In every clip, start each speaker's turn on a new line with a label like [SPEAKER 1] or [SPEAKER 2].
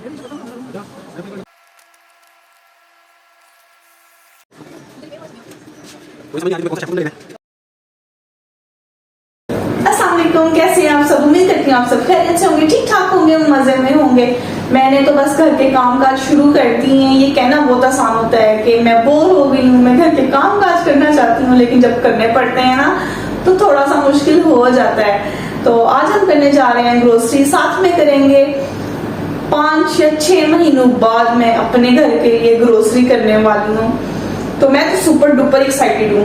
[SPEAKER 1] अस्सलामुअलैकुम, कैसे हैं आप सब? उम्मीद करती हूँ आप सब खैरियत से होंगे, ठीक ठाक होंगे, मजे में होंगे। मैंने तो बस घर के काम काज शुरू कर दिए हैं। ये कहना बहुत आसान होता है कि मैं बोर हो गई हूँ, मैं घर के काम काज करना चाहती हूँ, लेकिन जब करने पड़ते हैं ना तो थोड़ा सा मुश्किल हो जाता है। तो आज हम करने जा रहे हैं ग्रोसरी, साथ में करेंगे 5 या 6 महीनों बाद मैं अपने घर के लिए ग्रोसरी करने वाली हूँ। तो मैं तो सुपर डुपर एक्साइटेड हूँ।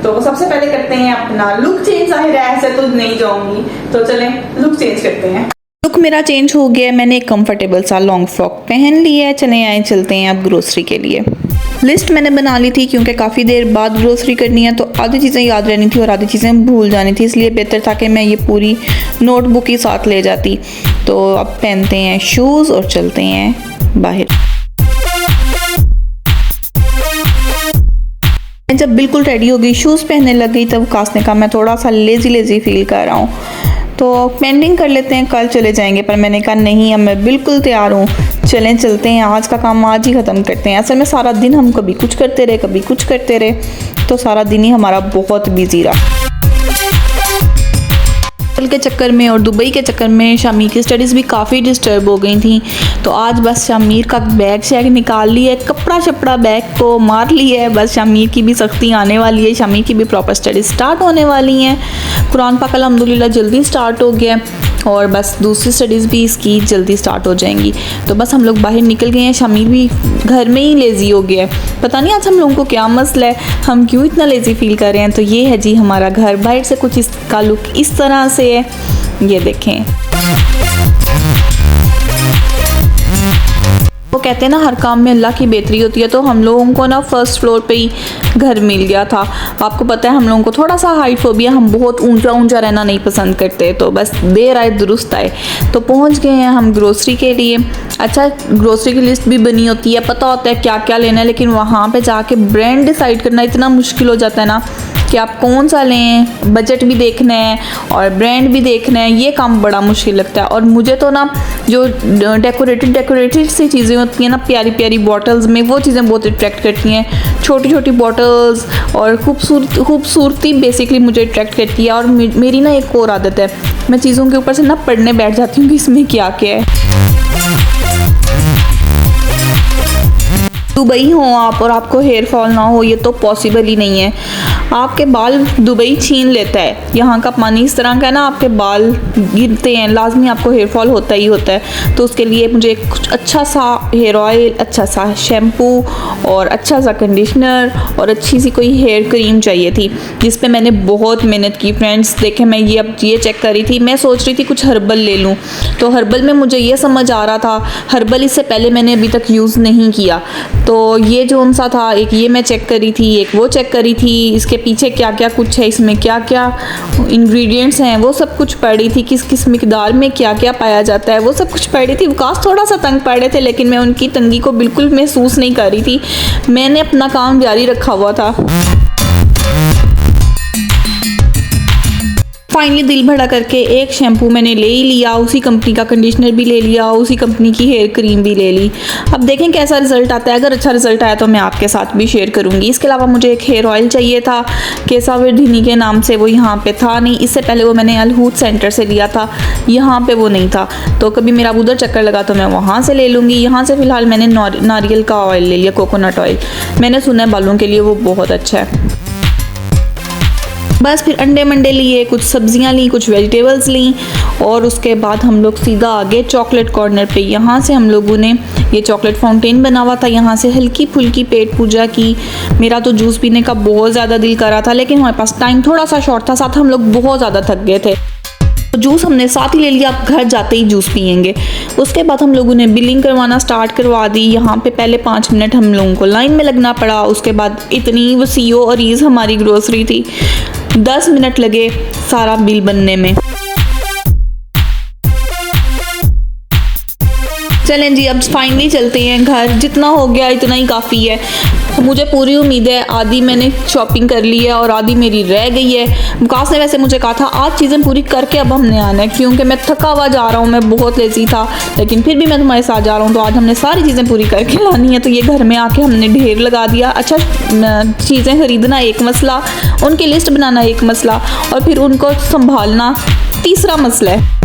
[SPEAKER 1] तो सबसे पहले करते हैं अपना लुक चेंज। जाहिर है ऐसे तो नहीं जाऊंगी, तो चलें लुक चेंज करते हैं।
[SPEAKER 2] लुक मेरा चेंज हो गया, मैंने एक कंफर्टेबल सा लॉन्ग फ्रॉक पहन लिया है। चलते हैं अब ग्रोसरी के लिए। लिस्ट मैंने बना ली थी क्योंकि काफ़ी देर बाद ग्रोसरी करनी है, तो आधी चीज़ें याद रहनी थी और आधी चीज़ें भूल जानी थी, इसलिए बेहतर था कि मैं ये पूरी नोटबुक ही साथ ले जाती। तो अब पहनते हैं शूज़ और चलते हैं बाहर। मैं जब बिल्कुल रेडी हो गई, शूज़ पहनने लग गई, तब काश ने कहा मैं थोड़ा सा लेज़ी फील कर रहा हूँ, तो पेंडिंग कर लेते हैं, कल चले जाएंगे। पर मैंने कहा नहीं, अब मैं बिल्कुल तैयार हूँ, चलते हैं, आज का काम आज ही ख़त्म करते हैं। असल में सारा दिन हम कभी कुछ करते रहे, कभी कुछ करते रहे, तो सारा दिन ही हमारा बहुत बिजी रहा। के चक्कर में और दुबई के चक्कर में शामीर की स्टडीज़ भी काफ़ी डिस्टर्ब हो गई थी। तो आज बस शामीर का बैग शैग निकाल लिया है, कपड़ा शपड़ा बैग को मार लिया है। बस शामीर की भी सख्ती आने वाली है, शामीर की भी प्रॉपर स्टडीज़ स्टार्ट होने वाली हैं। कुरान पाक अल्हम्दुलिल्लाह जल्दी स्टार्ट हो गया और बस दूसरी स्टडीज़ भी इसकी जल्दी स्टार्ट हो जाएंगी। तो बस हम लोग बाहर निकल गए हैं। शामीर भी घर में ही लेज़ी हो गया है, पता नहीं आज हम लोगों को क्या मसला है, हम क्यों इतना लेज़ी फील कर रहे हैं। तो ये है जी हमारा घर, बाहर से कुछ इसका लुक इस तरह से है, ये देखें। वो कहते हैं ना हर काम में अल्लाह की बेहतरी होती है। तो हम लोगों को ना फर्स्ट फ्लोर पे ही घर मिल गया था। आपको पता है हम लोगों को थोड़ा सा हाइट फोबिया, हम बहुत ऊंचा रहना नहीं पसंद करते, तो बस देर आए दुरुस्त आए। तो पहुंच गए हैं हम ग्रोसरी के लिए। अच्छा, ग्रोसरी की लिस्ट भी बनी होती है, पता होता है क्या क्या लेना है, लेकिन वहाँ पे जाके ब्रांड डिसाइड करना इतना मुश्किल हो जाता है ना कि आप कौन सा लें, बजट भी देखना है और ब्रांड भी देखना है, ये काम बड़ा मुश्किल लगता है। और मुझे तो ना जो डेकोरेटेड सी चीज़ें होती हैं ना, प्यारी प्यारी बॉटल्स में, वो चीज़ें बहुत अट्रैक्ट करती हैं। छोटी छोटी बॉटल्स और खूबसूरती बेसिकली मुझे अट्रैक्ट करती है। और मेरी ना एक और आदत है, मैं चीज़ों के ऊपर से ना पढ़ने बैठ जाती हूँ कि इसमें क्या क्या है। दुबई हो आप और आपको हेयर फॉल ना हो, ये तो पॉसिबल ही नहीं है। आपके बाल दुबई छीन लेता है, यहाँ का पानी इस तरह का है ना, आपके बाल गिरते हैं, लाजमी आपको हेयर फॉल होता ही होता है। तो उसके लिए मुझे कुछ अच्छा सा हेयर ऑयल, अच्छा सा शैम्पू और अच्छा सा कंडीशनर और अच्छी सी कोई हेयर क्रीम चाहिए थी, जिस पे मैंने बहुत मेहनत की। फ्रेंड्स देखें, मैं ये चेक कर रही थी, मैं सोच रही थी कुछ हर्बल ले लूँ। तो हर्बल में मुझे ये समझ आ रहा था, हर्बल इससे पहले मैंने अभी तक यूज़ नहीं किया, तो ये जो सा था, एक ये मैं चेक करी थी, एक वो चेक करी थी, इसके पीछे क्या क्या कुछ है, इसमें क्या क्या इंग्रेडिएंट्स हैं, वो सब कुछ पढ़ रही थी, किस किस मिकदार में क्या क्या पाया जाता है, वो सब कुछ पढ़ रही थी। विकास थोड़ा सा तंग पड़ रहे थे, लेकिन मैं उनकी तंगी को बिल्कुल महसूस नहीं कर रही थी, मैंने अपना काम जारी रखा हुआ था। फाइनली दिल भरा करके एक शैम्पू मैंने ले ही लिया, उसी कंपनी का कंडीशनर भी ले लिया, उसी कंपनी की हेयर क्रीम भी ले ली। अब देखें कैसा रिजल्ट आता है। अगर अच्छा रिजल्ट आया तो मैं आपके साथ भी शेयर करूंगी। इसके अलावा मुझे एक हेयर ऑयल चाहिए था, केसावर्धिनी के नाम से, वो यहाँ पे था नहीं। इससे पहले वो मैंने अलहूद सेंटर से लिया था, यहाँ पे वो नहीं था। तो कभी मेरा उधर चक्कर लगा तो मैं वहाँ से ले लूँगी। यहाँ से फ़िलहाल मैंने नारियल का ऑयल ले लिया, कोकोनट ऑयल। मैंने सुना है बालों के लिए वो बहुत अच्छा है। बस फिर अंडे मंडे लिए, कुछ सब्जियां ली, कुछ वेजिटेबल्स ली और उसके बाद हम लोग सीधा आ गए चॉकलेट कॉर्नर पे। यहाँ से हम लोगों ने ये चॉकलेट फाउंटेन बना हुआ था, यहाँ से हल्की फुल्की पेट पूजा की। मेरा तो जूस पीने का बहुत ज़्यादा दिल कर रहा था, लेकिन हमारे पास टाइम थोड़ा सा शॉर्ट था, साथ हम लोग बहुत ज़्यादा थक गए थे। जूस हमने साथ ही ले लिया, आप घर जाते ही जूस पियेंगे। उसके बाद हम लोगों ने बिलिंग करवाना स्टार्ट करवा दी। यहाँ पे पहले 5 मिनट हम लोगों को लाइन में लगना पड़ा। उसके बाद इतनी वसीओ और ईज़ हमारी ग्रोसरी थी, 10 मिनट लगे सारा बिल बनने में। चलें जी, अब फाइनली चलते हैं घर। जितना हो गया इतना ही काफ़ी है। मुझे पूरी उम्मीद है आधी मैंने शॉपिंग कर ली है और आधी मेरी रह गई है। विकास ने वैसे मुझे कहा था आज चीज़ें पूरी करके अब हमने आना है, क्योंकि मैं थका हुआ जा रहा हूँ, मैं बहुत लेज़ी था, लेकिन फिर भी मैं तुम्हारे साथ जा रहा हूँ तो आज हमने सारी चीज़ें पूरी करके लानी है। तो ये घर में आके हमने ढेर लगा दिया। अच्छा, चीज़ें खरीदना एक मसला, उनकी लिस्ट बनाना एक मसला, और फिर उनको संभालना तीसरा मसला है।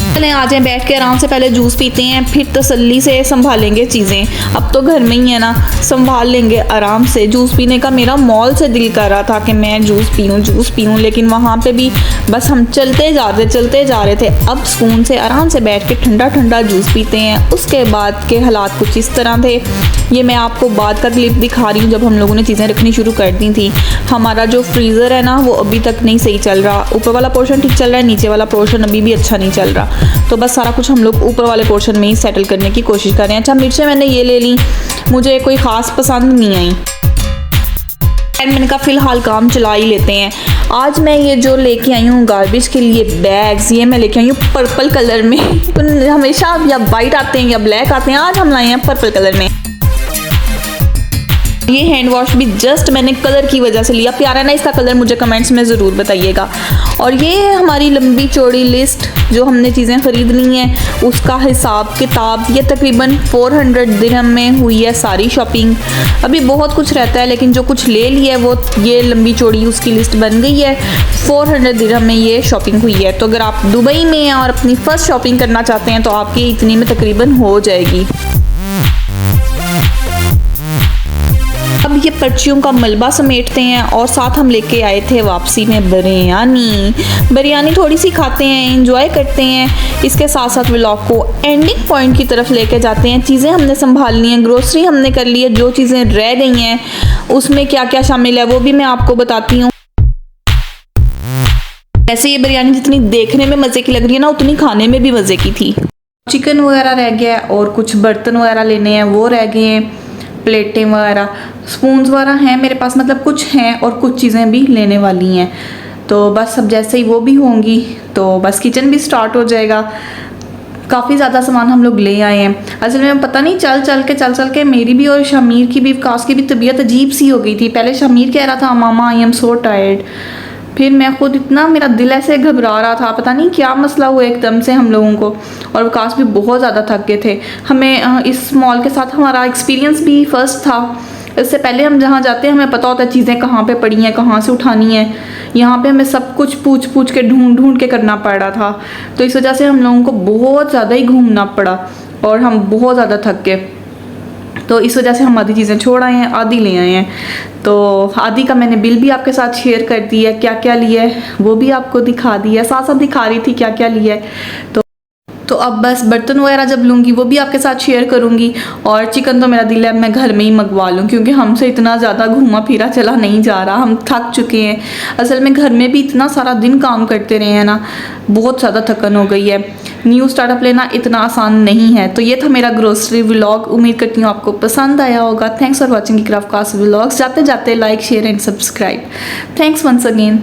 [SPEAKER 2] चलें आ जाएं, बैठ के आराम से पहले जूस पीते हैं, फिर तसल्ली से संभालेंगे चीज़ें। अब तो घर में ही है ना, संभाल लेंगे आराम से। जूस पीने का मेरा मॉल से दिल कर रहा था कि मैं जूस पीऊँ, लेकिन वहाँ पे भी बस हम चलते जा रहे थे। अब सुकून से आराम से बैठ के ठंडा ठंडा जूस पीते हैं। उसके बाद के हालात कुछ इस तरह थे। ये मैं आपको बाद का क्लिप दिखा रही हूँ जब हम लोगों ने चीज़ें रखनी शुरू कर दी थी। हमारा जो फ्रीज़र है ना वो अभी तक नहीं सही चल रहा। ऊपर वाला पोर्शन ठीक चल रहा है, नीचे वाला पोर्शन अभी भी अच्छा नहीं चल रहा। तो बस सारा कुछ हम लोग ऊपर वाले पोर्शन में ही सेटल करने की कोशिश कर रहे हैं। अच्छा, मिर्चें मैंने ये ले ली, मुझे कोई ख़ास पसंद नहीं आई। मैंने कहा फ़िलहाल काम चला ही लेते हैं। आज मैं ये जो लेके आई हूँ गार्बेज के लिए बैग्स, ये मैं लेके आई हूँ पर्पल कलर में। हमेशा या वाइट आते हैं या ब्लैक आते हैं, आज हम लाए हैं पर्पल कलर में। ये हैंड वॉश भी जस्ट मैंने कलर की वजह से लिया। प्यारा ना इसका कलर, मुझे कमेंट्स में ज़रूर बताइएगा। और ये है हमारी लंबी चौड़ी लिस्ट जो हमने चीज़ें ख़रीदनी है, उसका हिसाब किताब। ये तकरीबन 400 दिरहम में हुई है सारी शॉपिंग। अभी बहुत कुछ रहता है, लेकिन जो कुछ ले लिया है वो ये लंबी चौड़ी उसकी लिस्ट बन गई है। 400 दिरहम में ये शॉपिंग हुई है। तो अगर आप दुबई में हैं और अपनी फ़र्स्ट शॉपिंग करना चाहते हैं तो आपकी इतनी में तकरीबन हो जाएगी। अब ये पर्चियों का मलबा समेटते हैं और साथ हम लेके आए थे वापसी में बिरयानी थोड़ी सी खाते हैं, एंजॉय करते हैं। इसके साथ साथ व्लॉग को एंडिंग पॉइंट की तरफ लेके जाते हैं। चीज़ें हमने संभालनी है, ग्रोसरी हमने कर ली है, जो चीज़ें रह गई हैं उसमें क्या क्या शामिल है वो भी मैं आपको बताती हूँ। ऐसे ये बिरयानी जितनी देखने में मज़े की लग रही है ना, उतनी खाने में भी मज़े की थी। चिकन वगैरह रह गया है और कुछ बर्तन वगैरह लेने हैं, वो रह गए हैं। प्लेटें वगैरह, स्पून्स वगैरह हैं मेरे पास, मतलब कुछ हैं और कुछ चीज़ें भी लेने वाली हैं। तो बस अब जैसे ही वो भी होंगी तो बस किचन भी स्टार्ट हो जाएगा। काफ़ी ज़्यादा सामान हम लोग ले आए हैं। असल में पता नहीं चल चल के मेरी भी और शमीर की भी, विकास की भी तबीयत अजीब सी हो गई थी। पहले शमीर कह रहा था मामा आई एम सो टायर्ड, फिर मैं खुद इतना, मेरा दिल ऐसे घबरा रहा था, पता नहीं क्या मसला हुआ एकदम से हम लोगों को। और विकास भी बहुत ज़्यादा थक गए थे। हमें इस मॉल के साथ हमारा एक्सपीरियंस भी फर्स्ट था। इससे पहले हम जहाँ जाते हैं हमें पता होता है चीज़ें कहाँ पे पड़ी हैं, कहाँ से उठानी है। यहाँ पे हमें सब कुछ पूछ के ढूंढ के करना पड़ रहा था। तो इस वजह से हम लोगों को बहुत ज़्यादा ही घूमना पड़ा और हम बहुत ज़्यादा थक गए। तो इस वजह से हम आधी चीज़ें छोड़ आए हैं, आधी ले आए हैं। तो आधी का मैंने बिल भी आपके साथ शेयर कर दिया है, क्या क्या लिया है वो भी आपको दिखा दिया, साथ साथ दिखा रही थी क्या क्या लिया है। तो अब बस बर्तन वगैरह जब लूँगी वो भी आपके साथ शेयर करूँगी। और चिकन तो मेरा दिल है मैं घर में ही मंगवा लूँ, क्योंकि हमसे इतना ज़्यादा घूमा फिरा चला नहीं जा रहा, हम थक चुके हैं। असल में घर में भी इतना सारा दिन काम करते रहे हैं ना, बहुत ज़्यादा थकन हो गई है। न्यू स्टार्टअप लेना इतना आसान नहीं है। तो ये था मेरा ग्रोसरी व्लॉग, उम्मीद करती हूँ आपको पसंद आया होगा। Thanks for watching Iqra Waqas vlogs. जाते जाते like share and subscribe. Thanks once again.